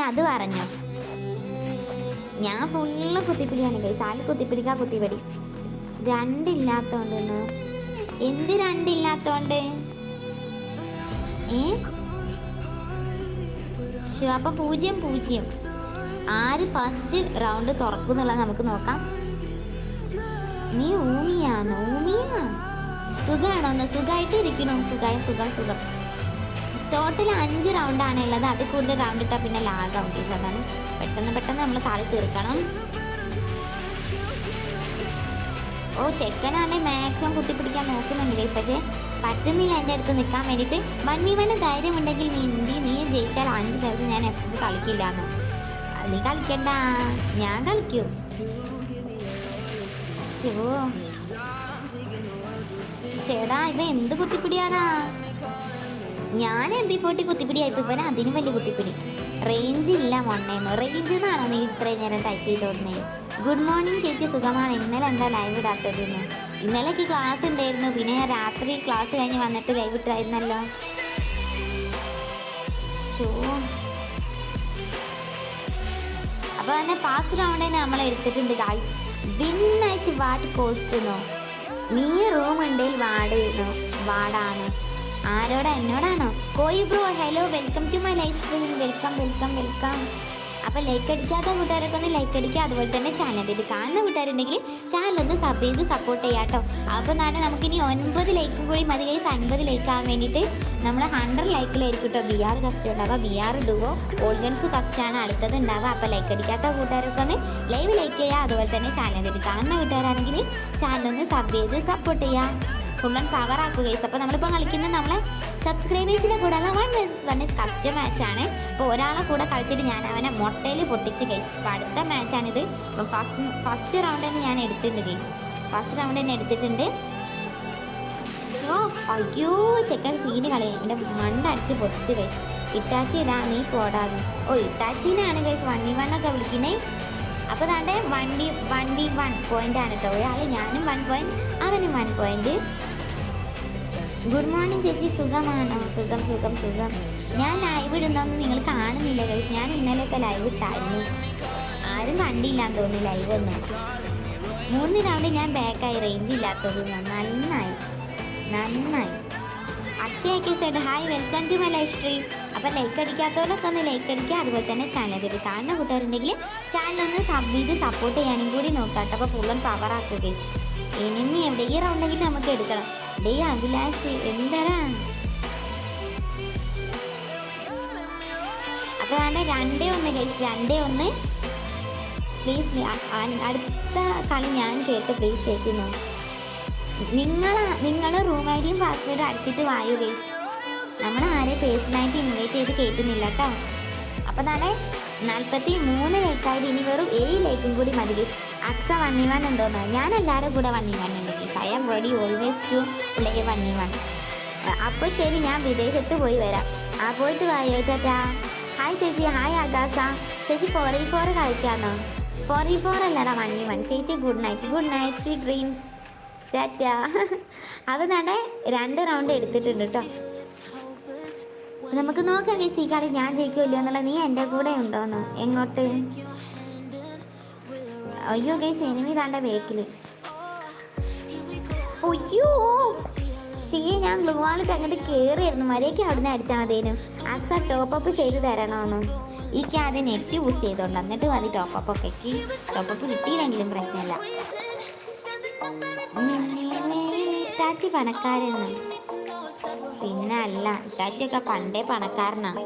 അത് പറഞ്ഞോ. ഞാൻ ഫുള്ള് കുത്തിപ്പിടിയാണ് ഗൈസ്. ആല് കുത്തിപ്പിടിക്കാ കുത്തിപ്പിടി. രണ്ടില്ലാത്തോണ്ടെന്ന്. എന്ത് രണ്ടില്ലാത്തോണ്ട്? അപ്പൊ 0-0. ആര് ഫസ്റ്റ് റൗണ്ട് തുറക്കുന്നുള്ളത് നമുക്ക് നോക്കാം. നീ ഊമിയാണോ? സുഖമാണോ? ഒന്ന് സുഖമായിട്ട് ഇരിക്കണോ? സുഖം. ടോട്ടൽ 5 റൗണ്ടാണ് ഉള്ളത്. അത് കൂടുതൽ റൗണ്ട് ഇട്ടാൽ പിന്നെ ലാഗാവും ചെയ്യും. അതാണ് പെട്ടെന്ന് നമ്മൾ കളി തീർക്കണം. ചെക്കനാണെങ്കിൽ മാക്സിമം കുത്തിപ്പിടിക്കാൻ നോക്കുന്നുണ്ട്, പക്ഷേ പറ്റുന്നില്ല എൻ്റെ അടുത്ത് നിൽക്കാൻ വേണ്ടിയിട്ട്. 1v1 ധൈര്യം ഉണ്ടെങ്കിൽ നീ ജയിച്ചാൽ 5 ദിവസം ഞാൻ FF കളിക്കില്ലാന്ന്. നീ കളിക്കണ്ട, ഞാൻ കളിക്കൂ. ചേടാ ഇവ എന്ത് കുത്തിപ്പിടിയാടാ? ഞാൻ MP40 കുത്തിപ്പിടിയായിപ്പോ ഇവനെ അതിന് വലിയ കുത്തിപ്പിടി. റേഞ്ച് ഇല്ല മൊണ്ണേന്ന്. റേഞ്ച് എന്നാണോ നീ ഇത്രയും നേരം ടൈപ്പ് ചെയ്തോടുന്നേ? ഗുഡ് മോർണിംഗ് ചേച്ചി, സുഖമാണ്. ഇന്നലെ എന്താ ലൈവ് ഇടാത്തതെന്ന്? ഇന്നലേക്ക് ക്ലാസ് ഉണ്ടായിരുന്നു, പിന്നെ ഞാൻ രാത്രി ക്ലാസ് കഴിഞ്ഞ് വന്നിട്ട് ലൈവ് ഇട്ടായിരുന്നല്ലോ. അപ്പോൾ തന്നെ ഫാസ്റ്റ് റൗണ്ടിൽ നമ്മൾ എടുത്തിട്ടുണ്ട് ഗായ്സ്. വിന്നായിട്ട് വാട്ട് കോസ്റ്റെന്നോ? നീ റൂം ഉണ്ടെങ്കിൽ വാടാണ്. ആരോടാ? എന്നോടാണോ? കോയി bro hello, welcome to my life stream. Welcome. അപ്പോൾ ലൈക്ക് അടിക്കാത്ത കൂട്ടുകാരൊക്കെ ഒന്ന് ലൈക്ക് അടിക്കുക. അതുപോലെ തന്നെ ചാനൽ ഇത് കാണുന്ന കൂട്ടുകാരുണ്ടെങ്കിൽ ചാനലൊന്ന് സബ് ചെയ്ത് സപ്പോർട്ട് ചെയ്യാം കേട്ടോ. അപ്പോൾ നാളെ നമുക്കിനി 9 ലൈക്കും കൂടി മതി ഗൈസ്. 50 ലൈക്ക് ആവാൻ വേണ്ടിയിട്ട് നമ്മൾ 100 ലൈക്കിലായിരിക്കും കേട്ടോ VR കസ്റ്റ് ഉണ്ടാവുക. VR ഡുവോ ഓൾഗൻസ് കസ്റ്റാണ് അടുത്തത് ഉണ്ടാവുക. അപ്പോൾ ലൈക്ക് അടിക്കാത്ത കൂട്ടുകാരൊക്കെ ഒന്ന് ലൈവ് ലൈക്ക് ചെയ്യുക. അതുപോലെ തന്നെ ചാനൽ ഇത് കാണുന്ന കൂട്ടുകാരാണെങ്കിൽ ചാനലൊന്ന് സബ് ചെയ്ത് സപ്പോർട്ട് ചെയ്യുക. ഫുള്ളൻ പവർ ആക്കുക ഗൈസ്. അപ്പോൾ നമ്മളിപ്പോൾ കളിക്കുന്നത് നമ്മളെ സബ്സ്ക്രൈബേഴ്സിൻ്റെ കൂടെ 1 vs 1 കസ്റ്റ് മാച്ചാണ്. അപ്പോൾ ഒരാളെ കൂടെ കളിച്ചിട്ട് ഞാൻ അവനെ മൊട്ടയിൽ പൊട്ടിച്ച് ഗൈസ്. അപ്പോൾ അടുത്ത മാച്ചാണിത്. അപ്പോൾ ഫസ്റ്റ് റൗണ്ട് തന്നെ ഞാൻ എടുത്തിട്ടുണ്ട് ഗൈസ്. അയ്യോ ചെക്കൻ സീന് കളയും. എൻ്റെ മണ്ടടിച്ച് പൊട്ടിച്ച് ഗൈസ്. ഇറ്റാച്ചി ഇടാ നീ പോടാതെ. ഇറ്റാച്ചിനാണ് ഗൈസ് 1v1 ഒക്കെ വിളിക്കുന്നത്. അപ്പോൾ താണ്ടെ 1v1 പോയിൻ്റാണ് കേട്ടോ. ഒരാൾ ഞാനും 1 പോയിൻറ്റ്, അവനും 1 പോയിൻറ്റ്. ഗുഡ് മോർണിംഗ് ചേച്ചി, സുഖമാണോ? സുഖം. ഞാൻ ലൈവ് ഇടുന്നൊന്നും നിങ്ങൾ കാണുന്നില്ല ഗൈസ്. ഞാൻ ഇന്നലെയൊക്കെ ലൈവ് ഇട്ടായിരുന്നു, ആരും കണ്ടില്ലാന്ന് തോന്നി ലൈവ് ഒന്നും. 3 റൗണ്ട് ഞാൻ ബാക്കായി, റേഞ്ച് ഇല്ലാത്തത്. നന്നായി. അക്ഷയൊക്കെ side hi, welcome to my live stream. അപ്പോൾ ലൈക്ക് അടിക്കാത്തവരൊക്കെ ഒന്ന് ലൈക്ക് അടിക്കുക. അതുപോലെ തന്നെ ചാനൽ ഇത് കാണുന്ന കൂട്ടുകാരുണ്ടെങ്കിൽ ചാനലൊന്ന് സബ് ചെയ്ത് സപ്പോർട്ട് ചെയ്യാനും കൂടി നോക്കാം. അപ്പോൾ ഫുള്ളും പവർ ആക്കുക. എനിമി എവിടെ ഈ റൗണ്ടെങ്കിൽ നമുക്ക് എടുക്കണം. ഡേ അഭിലാഷ് എന്താടാ? അപ്പോൾ വേണ്ട 2-1 ഗൈസ്. 2-1 പ്ലീസ്. അടുത്ത കളി ഞാൻ കേട്ട് പ്ലീസ് കേൾക്കുന്നു. നിങ്ങൾ റൂം ഐഡിയും പാസ്വേഡും അടിച്ചിട്ട് വായു ഗൈസ്. നമ്മൾ ആരെയും പേഴ്സണായിട്ട് ഇൻവൈറ്റ് ചെയ്ത് കേൾക്കുന്നില്ല കേട്ടോ. അപ്പോൾ നാളെ 43 ലൈക്കായിട്ട് ഇനി വെറും 7 ലൈക്കും കൂടി മതി ഗൈസ്. അക്സ 1v1 ഉണ്ടോന്ന്? ഞാൻ എല്ലാവരും കൂടെ 1v1 ഉണ്ട് guys. I am ready always to play 1v1. അപ്പോൾ ശരി, ഞാൻ വിദേശത്ത് പോയി വരാം. പോയിട്ട് വായോ ചേട്ടാ. ഹായ് ചേച്ചി. ഹായ് ആകാശ. ചേച്ചി 4v4 കളിക്കാമെന്നോ? 4v4 അല്ലടാ 1v1. ചേച്ചി good night sweet dreams. Tata. അത് നാടെ 2 റൗണ്ട് എടുത്തിട്ടുണ്ട് കേട്ടോ. നമുക്ക് നോക്കാം ഗൈസ് ഈ കളി ഞാൻ ജയിക്കുമല്ലോ എന്നുള്ള. നീ എൻ്റെ കൂടെ ഉണ്ടോന്ന്? എങ്ങോട്ട്? അയ്യോ ഗൈസ് എനിമി താണ്ട ബേക്കിൽ. അയ്യോ ഞാൻ ഗ്ലൂ വാളിട്ട് അങ്ങോട്ട് കയറിയായിരുന്നു. മര്യാദയ്ക്ക് അവിടുന്ന് അടിച്ചാൽ മതിയേനും. അക്സ ടോപ്പപ്പ് ചെയ്ത് തരണോന്നു? എനിക്ക് ആദ്യം നെറ്റ് യൂസ് ചെയ്തോണ്ട് എന്നിട്ട് മതി ടോപ്പപ്പൊക്കെ. ടോപ്പപ്പ് കിട്ടിയില്ലെങ്കിലും പ്രശ്നമില്ല. ഇറ്റാച്ചി പണക്കാരെന്ന്? പിന്നെ അല്ല, ഇറ്റാച്ചിയൊക്കെ പണ്ടേ പണക്കാരനാണ്.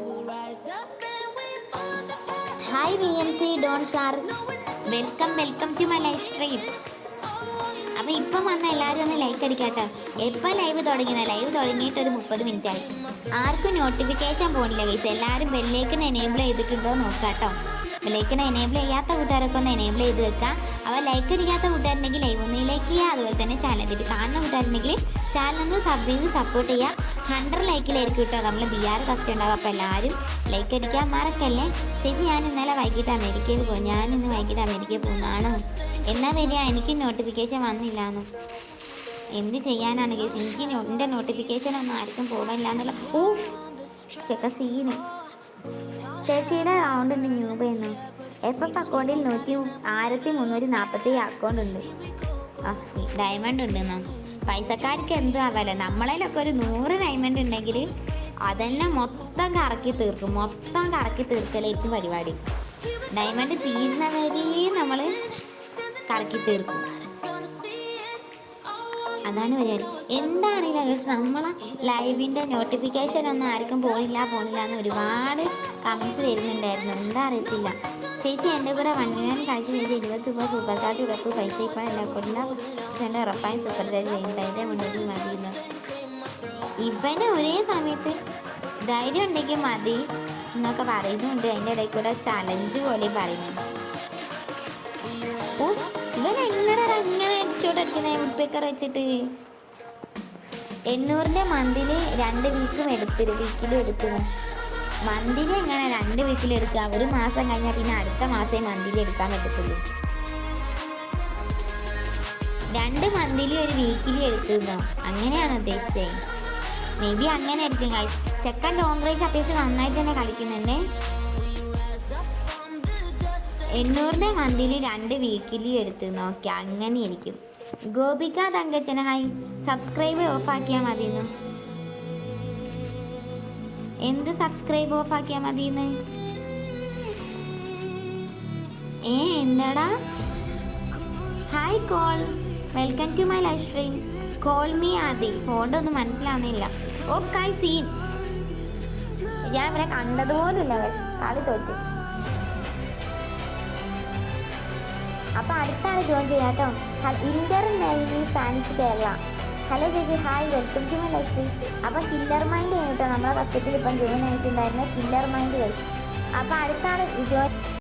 Hi VMC Don sir, welcome to my live stream. അപ്പോൾ ഇപ്പം വന്ന എല്ലാവരും ഒന്ന് ലൈക്ക് അടിക്കാട്ടോ. എപ്പോൾ ലൈവ് തുടങ്ങിയിട്ട് ഒരു 30 മിനിറ്റ് ആയി. ആർക്കും നോട്ടിഫിക്കേഷൻ പോണില്ല ഗൈസ്. എല്ലാവരും ബെല്ലൈക്കൺ എനേബിൾ ചെയ്തിട്ടുണ്ടോ നോക്കാട്ടോ. ബെല്ലൈക്കൺ എനേബിൾ ചെയ്യാത്ത കൂട്ടുകാരൊക്കെ ഒന്ന് എനേബിൾ ചെയ്ത് വെക്കാം. അപ്പോൾ ലൈക്ക് അടിക്കാത്ത കൂട്ടുകാരുണ്ടെങ്കിൽ ലൈവ് ഒന്ന് ലൈക്ക് ചെയ്യുക. അതുപോലെ തന്നെ ചാനൽ ഇത് കാണുന്ന കൂട്ടുകാരുണ്ടെങ്കിൽ ചാനലൊന്ന് സബ് ചെയ്ത് സപ്പോർട്ട് ചെയ്യുക. 100 ലൈക്കിലായിരിക്കും കേട്ടോ നമ്മൾ BR കസ്റ്റ് ഉണ്ടാവും. അപ്പോൾ എല്ലാവരും ലൈക്ക് അടിക്കാൻ മറക്കല്ലേ. ചേച്ചി ഞാൻ ഇന്നലെ വൈകിട്ട് അമേരിക്കയിൽ പോകും. ഞാനിന്ന് വൈകിട്ട് അമേരിക്കയിൽ പോകുന്നതാണോ? എന്നാ വരിക? എനിക്ക് നോട്ടിഫിക്കേഷൻ വന്നില്ലാന്നോ? എന്ത് ചെയ്യാനാണ് കേസ്? എനിക്ക് എൻ്റെ നോട്ടിഫിക്കേഷൻ ഒന്നും ആർക്കും പോകില്ല എന്നുള്ള ചെക്ക സീന്. ചേച്ചിയുടെ അക്കൗണ്ട് ഉണ്ട് ന്യൂബ് ചെയ്യുന്നു. FF അക്കൗണ്ടിൽ 1347 അക്കൗണ്ട് ഉണ്ട്. ഡയമണ്ട് ഉണ്ടെന്നോ? പൈസക്കാർക്ക് എന്ത് ആവാലോ. നമ്മളതിലൊക്കെ ഒരു 100 ഡയമണ്ട് ഉണ്ടെങ്കിൽ അതെന്നെ മൊത്തം കറക്കി തീർക്കലായിരിക്കും പരിപാടി. ഡയമണ്ട് തീരുന്നവരെ നമ്മൾ കറക്കി തീർക്കും. അതാണ് പരിപാടി. എന്താണെങ്കിലും നമ്മളെ ലൈവിൻ്റെ നോട്ടിഫിക്കേഷൻ ഒന്നും ആർക്കും പോണില്ല എന്ന് ഒരുപാട് കമൻസ് വരുന്നുണ്ടായിരുന്നു. എന്താ അറിയത്തില്ല. ചേച്ചി എൻ്റെ കൂടെ വണ്ണിനാൻ കഴിച്ച് ചേച്ചി 20 രൂപ സൂപ്പർ ചാർട്ട് ഇടക്കു. പൈസ ഇപ്പോൾ എൻ്റെ കൊല്ല ഉറപ്പായും സൂപ്പർ ചാർട്ട് ചെയ്യുന്നതിൻ്റെ മുന്നിൽ മതിയെന്ന്. ഇവന് ഒരേ സമയത്ത് ധൈര്യം ഉണ്ടെങ്കിൽ മതി എന്നൊക്കെ പറയുന്നുണ്ട്. അതിൻ്റെ ഇടയിൽ കൂടെ ചലഞ്ച് പോലെ പറയുന്നുണ്ട്. ഓ, ഇവൻ എങ്ങനെയാണ് അങ്ങനെ അടിച്ചോട്ടടിക്കുന്നത് ഉൾപ്പേക്കർ വെച്ചിട്ട്? 800 മന്തിൽ 2 വീക്കിലും എടുത്തു. മന്തിൽ എങ്ങനെ 2 വീക്കിൽ എടുക്കുക? ഒരു മാസം കഴിഞ്ഞാൽ പിന്നെ അടുത്ത മാസമേ മന്തിൽ എടുക്കാൻ പറ്റത്തുള്ളൂ. 2 മന്തിൽ ഒരു വീക്കിൽ എടുക്കുന്നോ? അങ്ങനെയാണോ ഉദ്ദേശിച്ചത്? മേ ബി അങ്ങനെ ആയിരിക്കും. ചെക്കൻ ലോങ് റേഞ്ച് അത്യാവശ്യം നന്നായിട്ട് തന്നെ കളിക്കുന്നുണ്ട്. 800 മന്തിൽ 2 വീക്കിലി എടുത്ത് നോക്കി അങ്ങനെ ഇരിക്കും. ഗോപിക തങ്കച്ചന ഹായ്. സബ്സ്ക്രൈബ് ഓഫാക്കിയാൽ മതിയെന്നു. എന്ത് സബ്സ്ക്രൈബ് ഓഫാക്കിയാൽ മതിയെന്ന്? എന്താടാ? Hi call, welcome to my live stream. Call me Adi. ഫോണിൻ്റെ ഒന്നും മനസ്സിലാവുന്നില്ല. ഓഫ് കൈ സീൻ. ഞാൻ ഇവരെ കണ്ടതുപോലില്ല. കളി തോറ്റു. അപ്പോൾ അടുത്ത ആൾ ജോയിൻ ചെയ്യാം കേട്ടോ. Inter navy fans Kerala. Hello ചേച്ചി hi, welcome to my live stream. അപ്പം കില്ലർ മൈൻഡ് കേട്ടോ നമ്മളെ കസ്റ്റത്തിൽ ഇപ്പം ജോയിൻ ആയിട്ടുണ്ടായിരുന്ന കില്ലർ മൈൻഡ് കഴിച്ചു. അപ്പോൾ അടുത്ത ആൾ ജോയിൻ